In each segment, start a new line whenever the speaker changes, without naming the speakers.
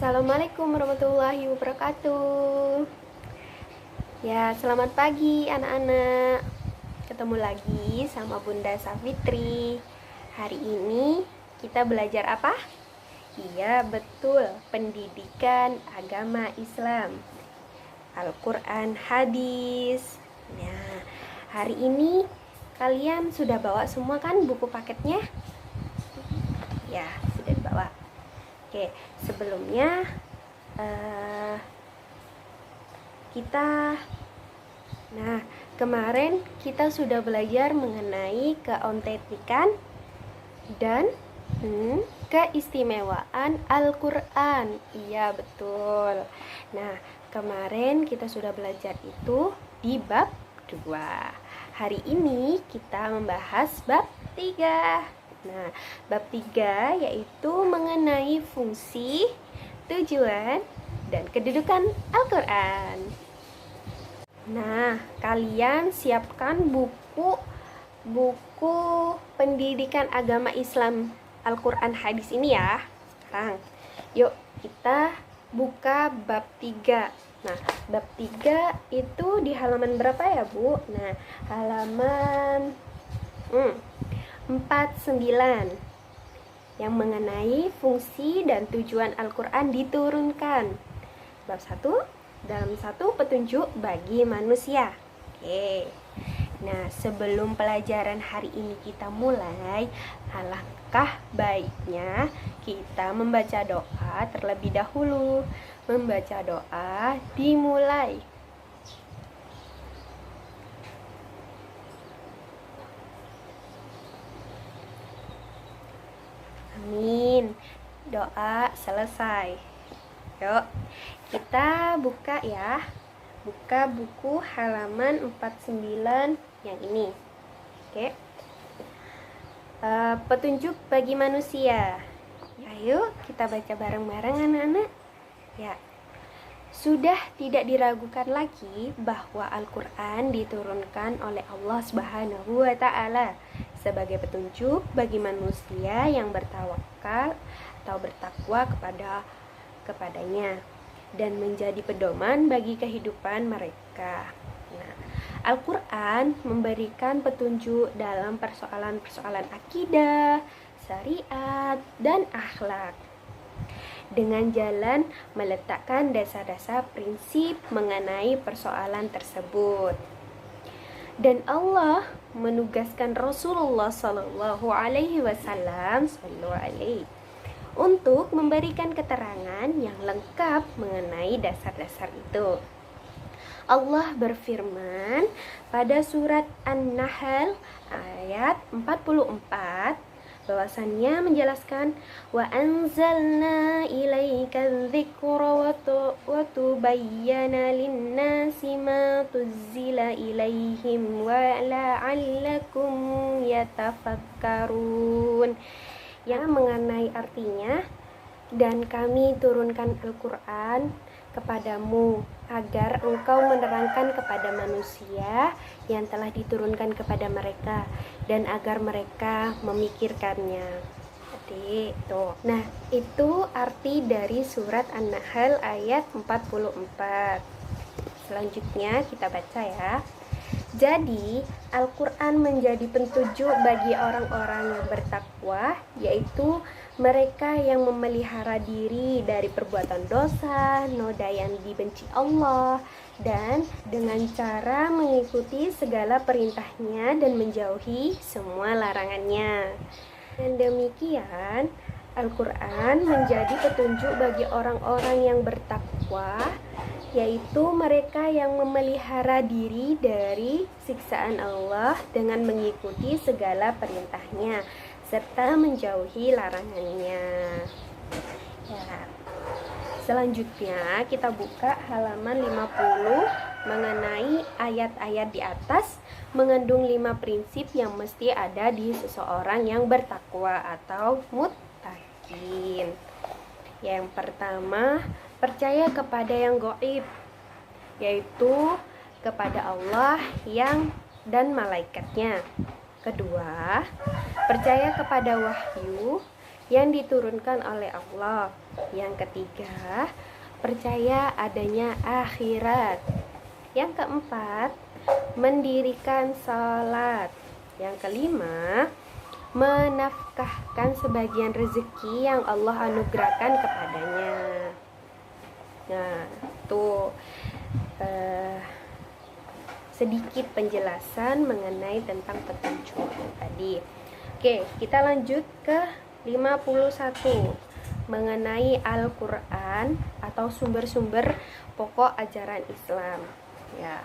Assalamualaikum warahmatullahi wabarakatuh. Ya, selamat pagi anak-anak. Ketemu lagi sama Bunda Safitri. Hari ini kita belajar apa? Iya, betul, pendidikan agama Islam, Al-Quran, hadis. Nah, hari ini kalian sudah bawa semua kan buku paketnya? Ya, sudah dibawa. Oke, sebelumnya kemarin kita sudah belajar mengenai keautentikan dan keistimewaan Al-Quran. Iya, betul. Nah, kemarin kita sudah belajar itu di bab 2. Hari ini kita membahas bab 3. Nah, bab 3 yaitu mengenai fungsi, tujuan, dan kedudukan Al-Quran. Nah, kalian siapkan buku pendidikan agama Islam Al-Quran hadis ini ya. Sekarang, yuk kita buka bab 3. Nah, bab 3 itu di halaman berapa ya, Bu? Nah, halaman 49 yang mengenai fungsi dan tujuan Al-Quran diturunkan. Bab 1, dalam satu petunjuk bagi manusia. Oke. Nah, sebelum pelajaran hari ini kita mulai, alangkah baiknya kita membaca doa terlebih dahulu. Membaca doa dimulai. Amin. Doa selesai. Yuk, kita buka ya. Buka buku halaman 49 yang ini. Oke. Petunjuk bagi manusia. Ayo kita baca bareng-bareng anak-anak. Ya. Sudah tidak diragukan lagi bahwa Al-Quran diturunkan oleh Allah Subhanahu wa Ta'ala sebagai petunjuk bagi manusia yang bertawakal atau bertakwa kepadanya dan menjadi pedoman bagi kehidupan mereka. Nah, Al-Quran memberikan petunjuk dalam persoalan-persoalan akidah, syariat, dan akhlak dengan jalan meletakkan dasar-dasar prinsip mengenai persoalan tersebut. Dan Allah menugaskan Rasulullah Sallallahu Alaihi Wasallam untuk memberikan keterangan yang lengkap mengenai dasar-dasar itu. Allah berfirman pada surat An-Nahl ayat 44 bahwasannya menjelaskan wa anzalna ilaika dzikra wa tubayyana lin-nasi ma tuzzila ilaihim wa la'allakum yatafakkarun, yang mengenai artinya, dan kami turunkan Al-Quran kepadamu agar engkau menerangkan kepada manusia yang telah diturunkan kepada mereka dan agar mereka memikirkannya. Jadi itu. Nah, itu arti dari surat An-Nahl ayat 44. Selanjutnya kita baca ya. Jadi, Al-Quran menjadi petunjuk bagi orang-orang yang bertakwa, yaitu mereka yang memelihara diri dari perbuatan dosa, noda yang dibenci Allah, dan dengan cara mengikuti segala perintahnya dan menjauhi semua larangannya. Dan demikian, Al-Quran menjadi petunjuk bagi orang-orang yang bertakwa, yaitu mereka yang memelihara diri dari siksaan Allah dengan mengikuti segala perintahnya serta menjauhi larangannya. Ya. Selanjutnya kita buka halaman 50 mengenai ayat-ayat di atas mengandung 5 prinsip yang mesti ada di seseorang yang bertakwa atau muttaqin. Yang pertama, percaya kepada yang gaib, yaitu kepada Allah dan malaikatnya. Kedua, percaya kepada wahyu yang diturunkan oleh Allah. Yang ketiga, percaya adanya akhirat. Yang keempat, mendirikan salat. Yang kelima, menafkahkan sebagian rezeki yang Allah anugerahkan kepadanya. Nah, tuh sedikit penjelasan mengenai tentang petunjuk tadi. Oke, kita lanjut ke 51 mengenai Al-Quran atau sumber-sumber pokok ajaran Islam. Ya,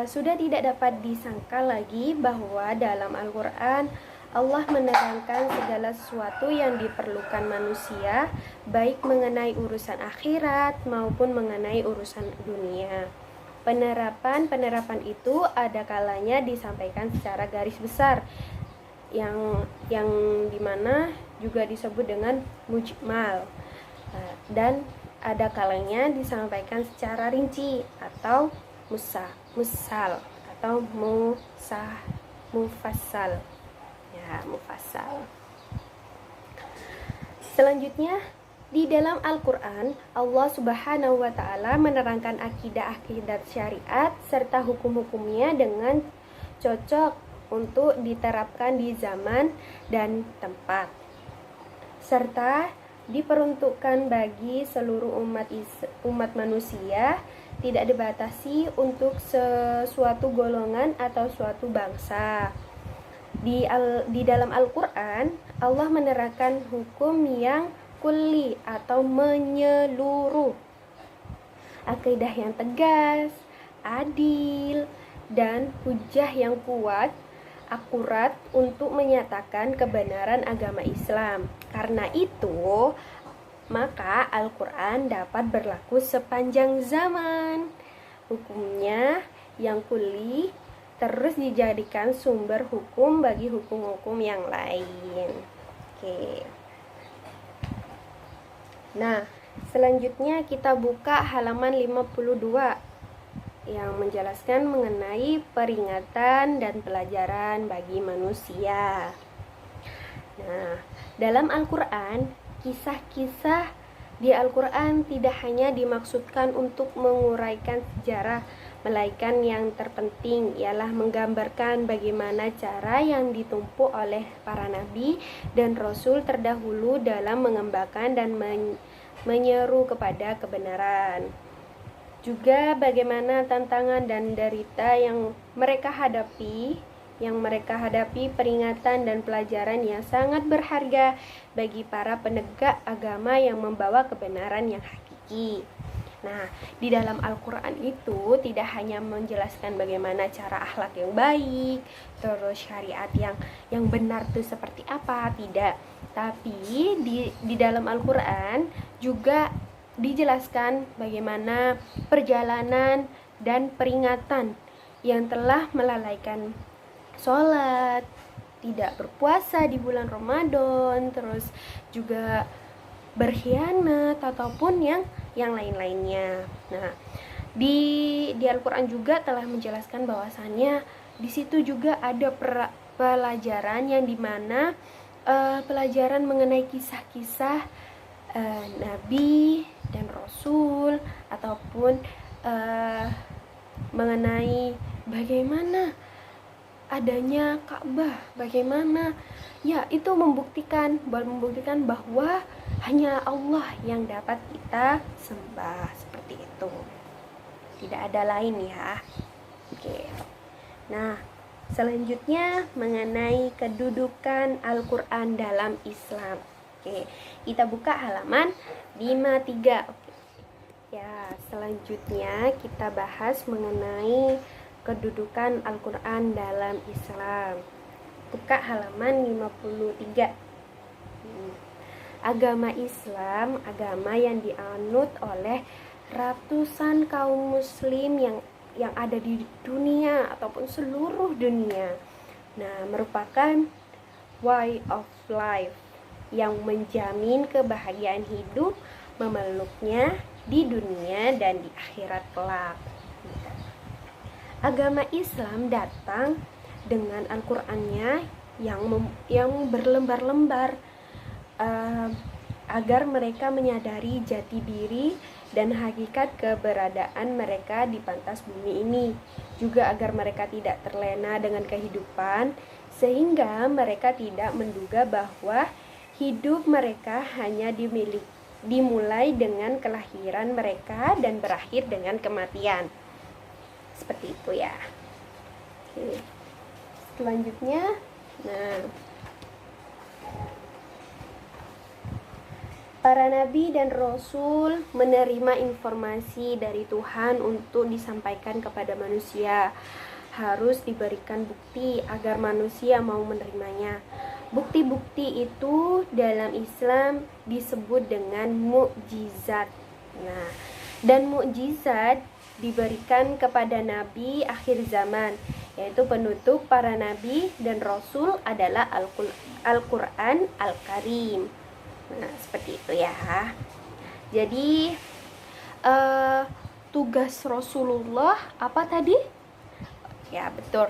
sudah tidak dapat disangka lagi bahwa dalam Al-Quran Allah menerangkan segala sesuatu yang diperlukan manusia, baik mengenai urusan akhirat maupun mengenai urusan dunia. Penerapan itu ada kalanya disampaikan secara garis besar, yang dimana juga disebut dengan mujmal, dan ada kalanya disampaikan secara rinci atau mufassal. Ya, mufassal. Selanjutnya, di dalam Al-Quran, Allah Subhanahu wa Ta'ala menerangkan akidah-akidah syariat serta hukum-hukumnya dengan cocok untuk diterapkan di zaman dan tempat, serta diperuntukkan bagi seluruh umat manusia, tidak dibatasi untuk sesuatu golongan atau suatu bangsa. Di dalam Al-Quran, Allah menerangkan hukum yang kulli atau menyeluruh, akidah yang tegas, adil, dan hujah yang kuat, akurat untuk menyatakan kebenaran agama Islam. Karena itu, maka Al-Quran dapat berlaku sepanjang zaman. Hukumnya yang kulli terus dijadikan sumber hukum bagi hukum-hukum yang lain. Oke. Nah, selanjutnya kita buka halaman 52 yang menjelaskan mengenai peringatan dan pelajaran bagi manusia. Nah, dalam Al-Quran, kisah-kisah di Al-Quran tidak hanya dimaksudkan untuk menguraikan sejarah, melainkan yang terpenting ialah menggambarkan bagaimana cara yang ditempuh oleh para nabi dan rasul terdahulu dalam mengembangkan dan menyeru kepada kebenaran. Juga bagaimana tantangan dan derita yang mereka hadapi, peringatan dan pelajaran yang sangat berharga bagi para penegak agama yang membawa kebenaran yang hakiki. Nah, di dalam Al-Quran itu tidak hanya menjelaskan bagaimana cara akhlak yang baik, terus syariat yang benar itu seperti apa, tidak. Tapi di dalam Al-Quran juga dijelaskan bagaimana perjalanan dan peringatan yang telah melalaikan sholat, tidak berpuasa di bulan Ramadan, terus juga berkhianat ataupun yang lain-lainnya. Nah, di Al-Quran juga telah menjelaskan bahwasannya di situ juga ada pelajaran yang dimana pelajaran mengenai kisah-kisah Nabi dan Rasul, ataupun mengenai bagaimana adanya Ka'bah, bagaimana ya itu membuktikan bahwa hanya Allah yang dapat kita sembah, seperti itu, tidak ada lain ya. Oke. Nah, selanjutnya mengenai kedudukan Al-Quran dalam Islam. Oke, kita buka halaman 53. Oke. Ya, selanjutnya kita bahas mengenai kedudukan Al-Quran dalam Islam. Buka halaman 53. Agama Islam, agama yang dianut oleh ratusan kaum muslim yang ada di dunia ataupun seluruh dunia. Nah, merupakan way of life yang menjamin kebahagiaan hidup memeluknya di dunia dan di akhirat kelak. Agama Islam datang dengan Al-Qur'annya yang berlembar-lembar, agar mereka menyadari jati diri dan hakikat keberadaan mereka di pantas bumi ini, juga agar mereka tidak terlena dengan kehidupan, sehingga mereka tidak menduga bahwa hidup mereka hanya dimulai dengan kelahiran mereka dan berakhir dengan kematian. Seperti itu ya. Oke. Selanjutnya, para nabi dan rasul menerima informasi dari Tuhan untuk disampaikan kepada manusia. Harus diberikan bukti agar manusia mau menerimanya. Bukti-bukti itu dalam Islam disebut dengan mukjizat. Nah, dan mukjizat diberikan kepada nabi akhir zaman, yaitu penutup para nabi dan rasul adalah Al-Quran Al-Karim. Nah, seperti itu ya. Jadi tugas Rasulullah apa tadi? Ya, betul.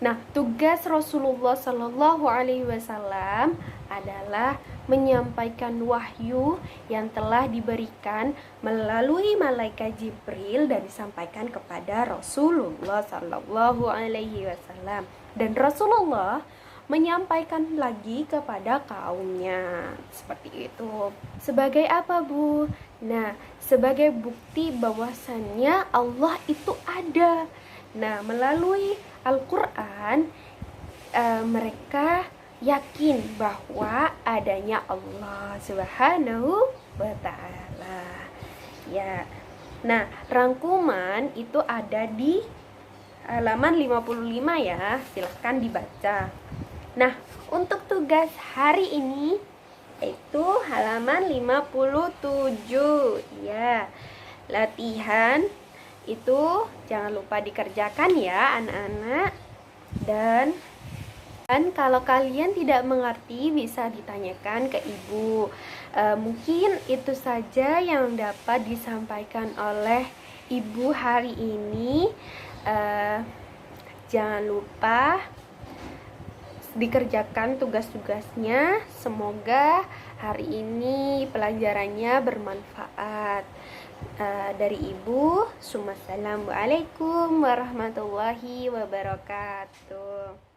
Nah, tugas Rasulullah Shallallahu Alaihi Wasallam adalah menyampaikan wahyu yang telah diberikan melalui malaikat Jibril dan disampaikan kepada Rasulullah Shallallahu Alaihi Wasallam, dan Rasulullah menyampaikan lagi kepada kaumnya. Seperti itu. Sebagai apa, Bu? Nah, sebagai bukti bahwasannya Allah itu ada. Nah, melalui Al-Quran, mereka yakin bahwa adanya Allah Subhanahu wa Ta'ala. Ya. Nah, rangkuman itu ada di halaman 55 ya. Silahkan dibaca. Nah, untuk tugas hari ini itu halaman 57. Ya. Latihan itu jangan lupa dikerjakan ya anak-anak. Dan kalau kalian tidak mengerti bisa ditanyakan ke ibu. Mungkin itu saja yang dapat disampaikan oleh ibu hari ini. Jangan lupa dikerjakan tugas-tugasnya. Semoga hari ini pelajarannya bermanfaat. Dari ibu, Assalamualaikum warahmatullahi wabarakatuh.